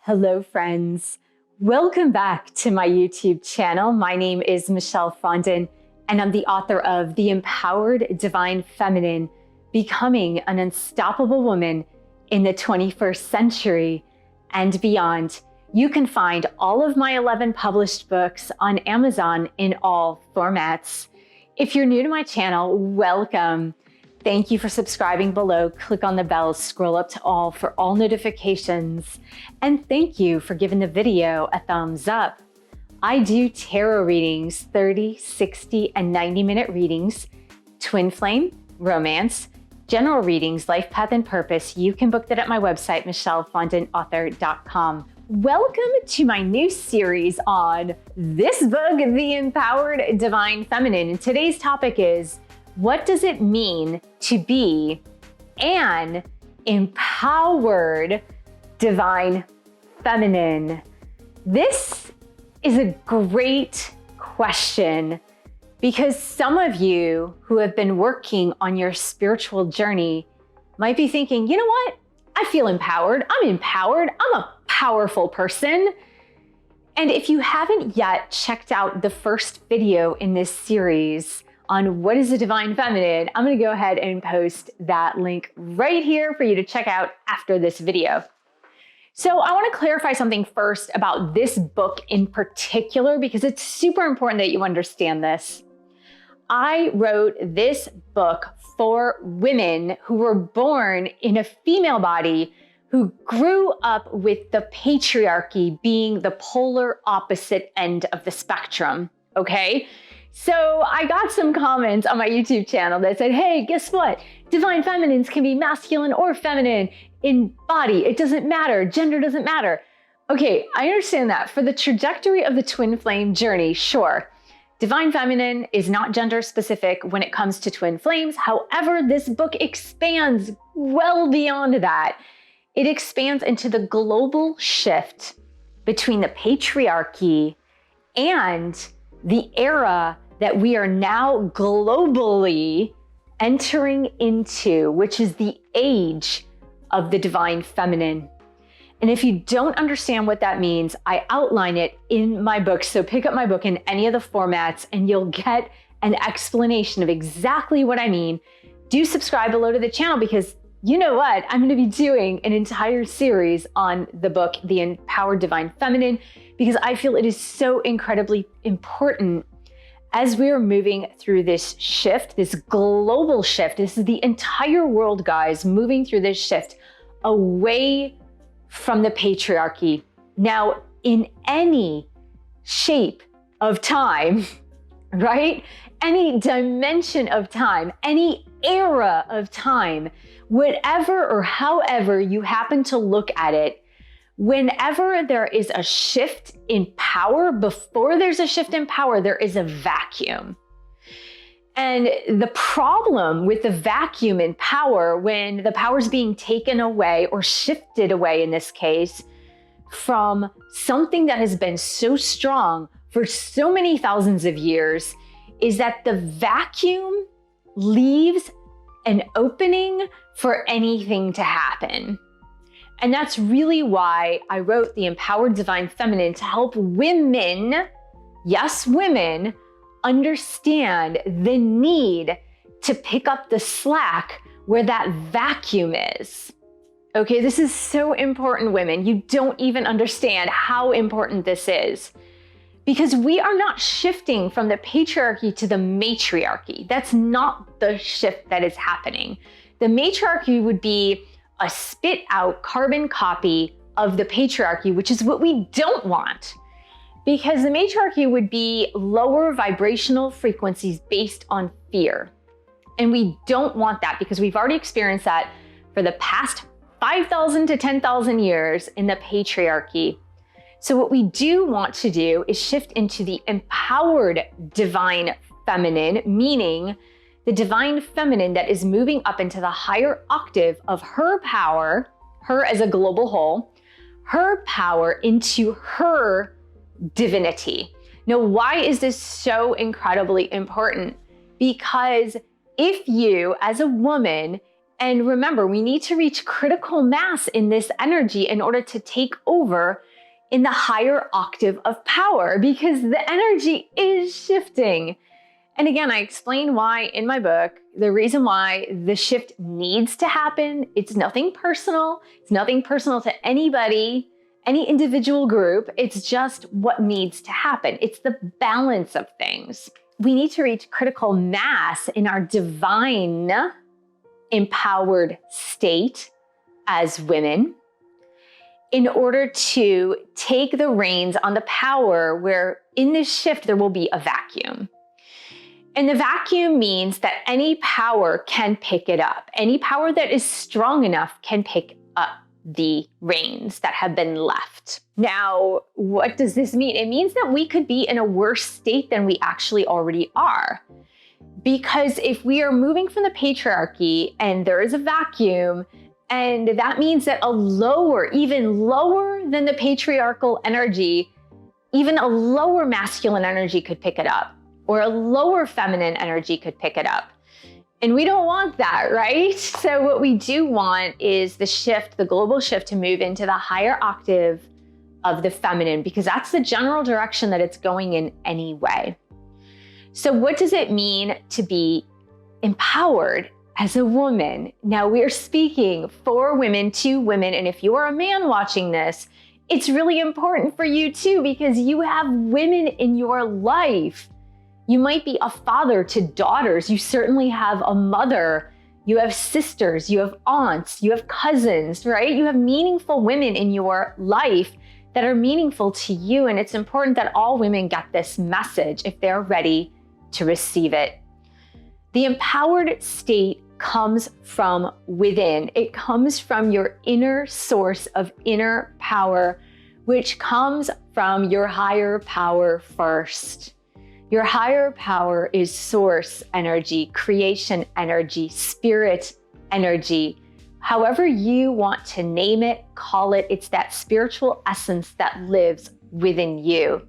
Hello, friends. Welcome back to my YouTube channel. My name is Michelle Fondin, and I'm the author of The Empowered Divine Feminine, Becoming an Unstoppable Woman in the 21st Century and Beyond. You can find all of my 11 published books on Amazon in all formats. If you're new to my channel, welcome. Thank you for subscribing below. Click on the bell, scroll up to all for all notifications. And thank you for giving the video a thumbs up. I do tarot readings, 30, 60, and 90-minute readings, twin flame, romance, general readings, life path and purpose. You can book that at my website, michellefondinauthor.com. Welcome to my new series on this book, The Empowered Divine Feminine. And today's topic is, what does it mean to be an empowered divine feminine? This is a great question because some of you who have been working on your spiritual journey might be thinking, you know what? I feel empowered. I'm empowered. I'm a powerful person. And if you haven't yet checked out the first video in this series on what is a divine feminine, I'm going to go ahead and post that link right here for you to check out after this video. So I want to clarify something first about this book in particular, because it's super important that you understand this. I wrote this book for women who were born in a female body who grew up with the patriarchy being the polar opposite end of the spectrum, okay? So I got some comments on my YouTube channel that said, hey, guess what? Divine feminines can be masculine or feminine in body. It doesn't matter. Gender doesn't matter. Okay, I understand that. For the trajectory of the twin flame journey, sure. Divine feminine is not gender specific when it comes to twin flames. However, this book expands well beyond that. It expands into the global shift between the patriarchy and the era that we are now globally entering into, which is the age of the divine feminine. And if you don't understand what that means, I outline it in my book. So pick up my book in any of the formats and you'll get an explanation of exactly what I mean. Do subscribe below to the channel because you know what? I'm going to be doing an entire series on the book, The Empowered Divine Feminine, because I feel it is so incredibly important as we are moving through this shift, this global shift. This is the entire world, guys, moving through this shift away from the patriarchy. Now, in any shape of time, right? Any dimension of time, any era of time, whatever or however you happen to look at it, whenever there is a shift in power, before there's a shift in power, there is a vacuum. And the problem with the vacuum in power, when the power is being taken away or shifted away in this case, from something that has been so strong for so many thousands of years, is that the vacuum leaves an opening for anything to happen. And that's really why I wrote The Empowered Divine Feminine, to help women, yes, women, understand the need to pick up the slack where that vacuum is. Okay, this is so important, women. You don't even understand how important this is. Because we are not shifting from the patriarchy to the matriarchy. That's not the shift that is happening. The matriarchy would be a spit out carbon copy of the patriarchy, which is what we don't want. Because the matriarchy would be lower vibrational frequencies based on fear. And we don't want that because we've already experienced that for the past 5,000 to 10,000 years in the patriarchy. So what we do want to do is shift into the empowered divine feminine, meaning the divine feminine that is moving up into the higher octave of her power, her as a global whole, her power into her divinity. Now, why is this so incredibly important? Because if you, as a woman, And remember, we need to reach critical mass in this energy in order to take over in the higher octave of power, because the energy is shifting. And again, I explain why in my book, the reason why the shift needs to happen. It's nothing personal. It's nothing personal to anybody, any individual group. It's just what needs to happen. It's the balance of things. We need to reach critical mass in our divine, empowered state as women in order to take the reins on the power, where in this shift there will be a vacuum. And the vacuum means that any power can pick it up. Any power that is strong enough can pick up the reins that have been left. Now, what does this mean? It means that we could be in a worse state than we actually already are. Because if we are moving from the patriarchy and there is a vacuum, and that means that a lower, even lower than the patriarchal energy, even a lower masculine energy could pick it up, or a lower feminine energy could pick it up. And we don't want that, right? So what we do want is the shift, the global shift, to move into the higher octave of the feminine, because that's the general direction that it's going in anyway. So what does it mean to be empowered as a woman? Now, we're speaking for women, to women, and if you are a man watching this, it's really important for you too, because you have women in your life. You might be a father to daughters. You certainly have a mother. You have sisters, you have aunts, you have cousins, right? You have meaningful women in your life that are meaningful to you. And it's important that all women get this message if they're ready to receive it. The empowered state comes from within. It comes from your inner source of inner power, which comes from your higher power first. Your higher power is source energy, creation energy, spirit energy. However you want to name it, call it, it's that spiritual essence that lives within you.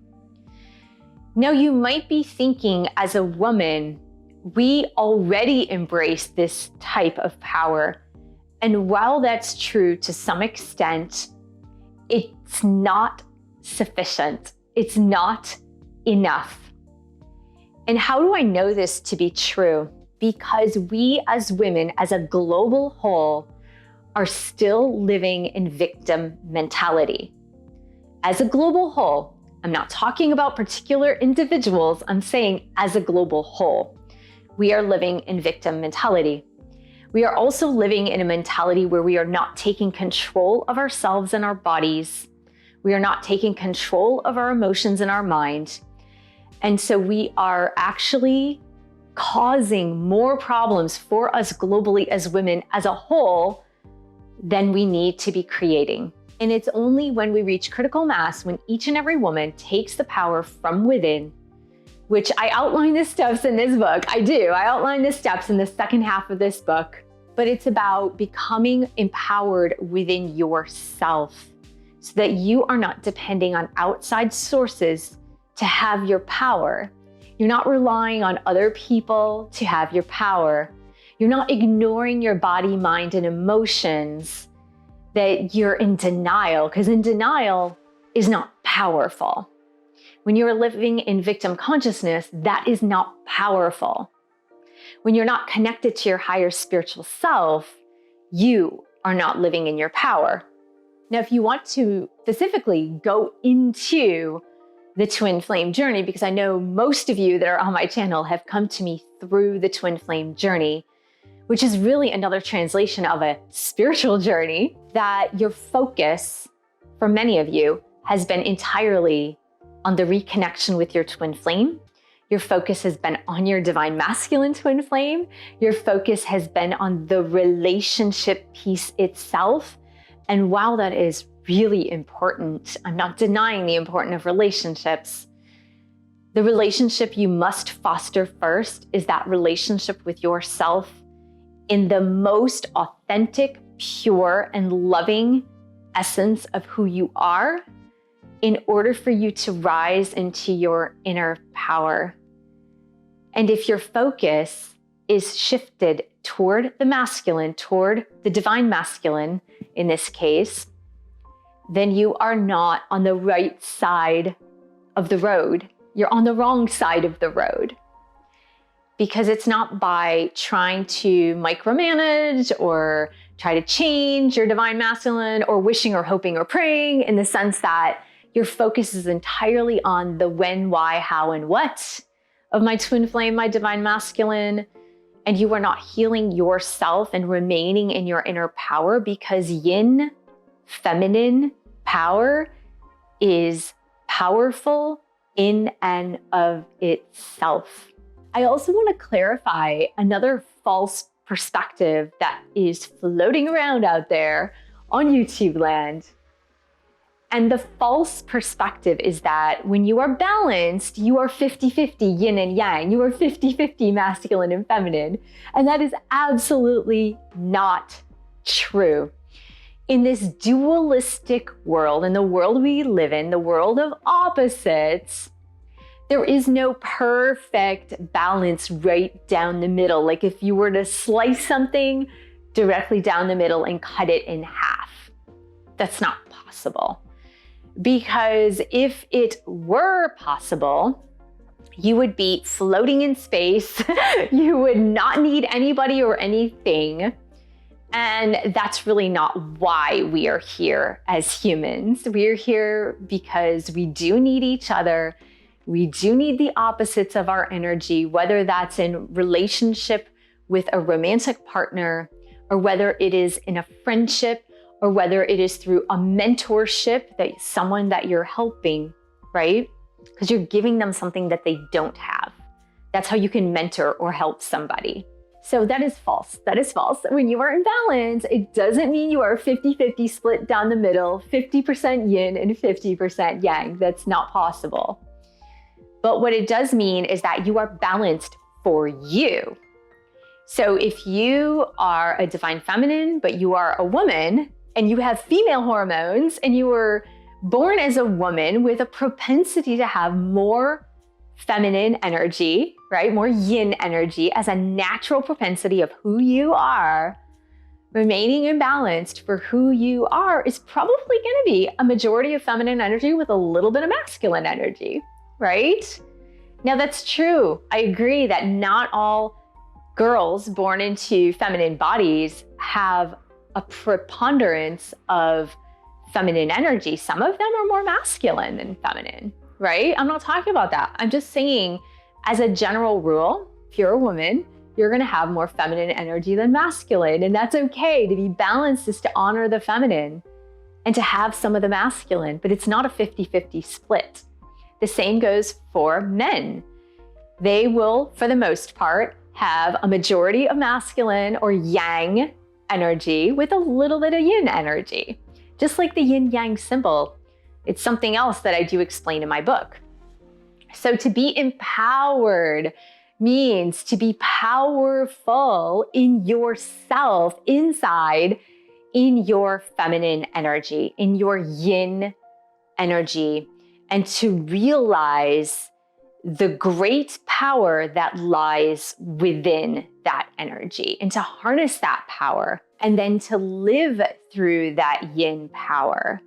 Now, you might be thinking, as a woman, we already embrace this type of power. And while that's true to some extent, it's not sufficient. It's not enough. And how do I know this to be true? Because we as women, as a global whole, are still living in victim mentality. As a global whole, I'm not talking about particular individuals, I'm saying as a global whole, we are living in victim mentality. We are also living in a mentality where we are not taking control of ourselves and our bodies. We are not taking control of our emotions and our mind. And so we are actually causing more problems for us globally as women as a whole than we need to be creating. And it's only when we reach critical mass, when each and every woman takes the power from within, which I outline the steps in this book. I outline the steps in the second half of this book, but it's about becoming empowered within yourself so that you are not depending on outside sources to have your power. You're not relying on other people to have your power. You're not ignoring your body, mind, and emotions, that you're in denial, because in denial is not powerful. When you're living in victim consciousness, that is not powerful. When you're not connected to your higher spiritual self, you are not living in your power. Now, if you want to specifically go into the twin flame journey, because I know most of you that are on my channel have come to me through the twin flame journey, which is really another translation of a spiritual journey, that your focus for many of you has been entirely on the reconnection with your twin flame. Your focus has been on your divine masculine twin flame. Your focus has been on the relationship piece itself. And while that is really important, I'm not denying the importance of relationships. The relationship you must foster first is that relationship with yourself in the most authentic, pure, and loving essence of who you are, in order for you to rise into your inner power. And if your focus is shifted toward the masculine, toward the divine masculine in this case, then you are not on the right side of the road. You're on the wrong side of the road. Because it's not by trying to micromanage or try to change your divine masculine or wishing or hoping or praying, in the sense that your focus is entirely on the when, why, how, and what of my twin flame, my divine masculine, and you are not healing yourself and remaining in your inner power, because yin, feminine power, is powerful in and of itself. I also want to clarify another false perspective that is floating around out there on YouTube land. And the false perspective is that when you are balanced, you are 50-50 yin and yang. You are 50-50 masculine and feminine. And that is absolutely not true. In this dualistic world, in the world we live in, the world of opposites, there is no perfect balance right down the middle. Like if you were to slice something directly down the middle and cut it in half, that's not possible. Because if it were possible, you would be floating in space. You would not need anybody or anything. And that's really not why we are here as humans. We are here because we do need each other. We do need the opposites of our energy, whether that's in relationship with a romantic partner, or whether it is in a friendship, or whether it is through a mentorship, that someone that you're helping, right? Because you're giving them something that they don't have. That's how you can mentor or help somebody. So that is false. That is false. When you are in balance, it doesn't mean you are 50-50 split down the middle, 50% yin and 50% yang. That's not possible. But what it does mean is that you are balanced for you. So if you are a divine feminine, but you are a woman and you have female hormones and you were born as a woman with a propensity to have more feminine energy, right? More yin energy as a natural propensity of who you are, remaining imbalanced for who you are is probably going to be a majority of feminine energy with a little bit of masculine energy, right? Now that's true. I agree that not all girls born into feminine bodies have a preponderance of feminine energy. Some of them are more masculine than feminine, right? I'm not talking about that. I'm just saying, as a general rule, if you're a woman, you're going to have more feminine energy than masculine. And that's okay. To be balanced is to honor the feminine and to have some of the masculine, but it's not a 50-50 split. The same goes for men. They will, for the most part, have a majority of masculine or yang energy with a little bit of yin energy. Just like the yin-yang symbol, it's something else that I do explain in my book. So to be empowered means to be powerful in yourself, inside, in your feminine energy, in your yin energy, and to realize the great power that lies within that energy, and to harness that power, and then to live through that yin power.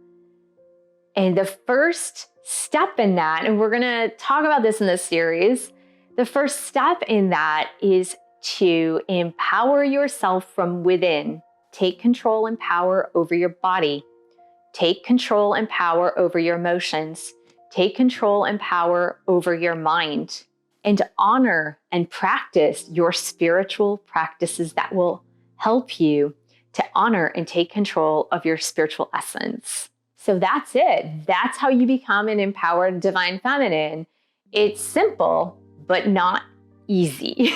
And the first step in that, and we're gonna talk about this in this series, the first step in that is to empower yourself from within. Take control and power over your body. Take control and power over your emotions. Take control and power over your mind, and honor and practice your spiritual practices that will help you to honor and take control of your spiritual essence. So that's it. That's how you become an empowered divine feminine. It's simple, but not easy.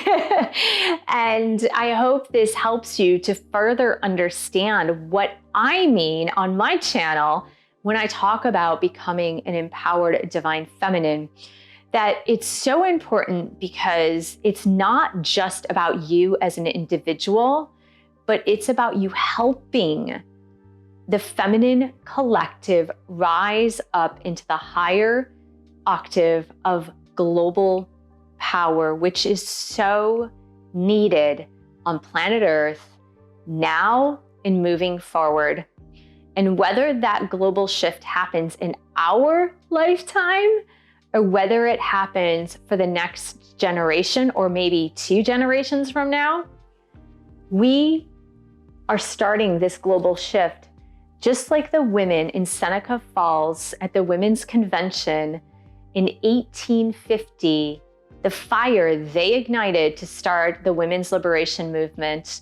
And I hope this helps you to further understand what I mean on my channel when I talk about becoming an empowered divine feminine, that it's so important because it's not just about you as an individual, but it's about you helping the feminine collective rise up into the higher octave of global power, which is so needed on planet Earth now and moving forward. And whether that global shift happens in our lifetime or whether it happens for the next generation or maybe 2 generations from now, we are starting this global shift just like the women in Seneca Falls at the Women's Convention in 1850, the fire they ignited to start the women's liberation movement.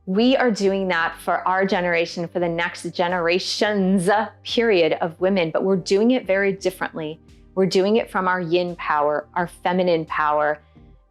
We are doing that for our generation, for the next generations period of women, but we're doing it very differently. We're doing it from our yin power, our feminine power,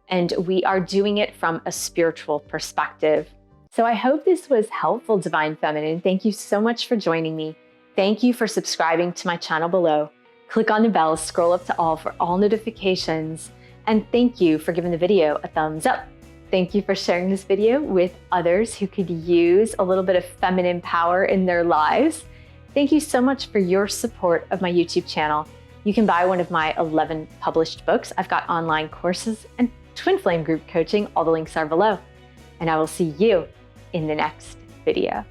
and we are doing it from a spiritual perspective. So I hope this was helpful, Divine Feminine. Thank you so much for joining me. Thank you for subscribing to my channel below. Click on the bell, scroll up to all for all notifications, and thank you for giving the video a thumbs up. Thank you for sharing this video with others who could use a little bit of feminine power in their lives. Thank you so much for your support of my YouTube channel. You can buy one of my 11 published books. I've got online courses and twin flame group coaching. All the links are below. And I will see you in the next video.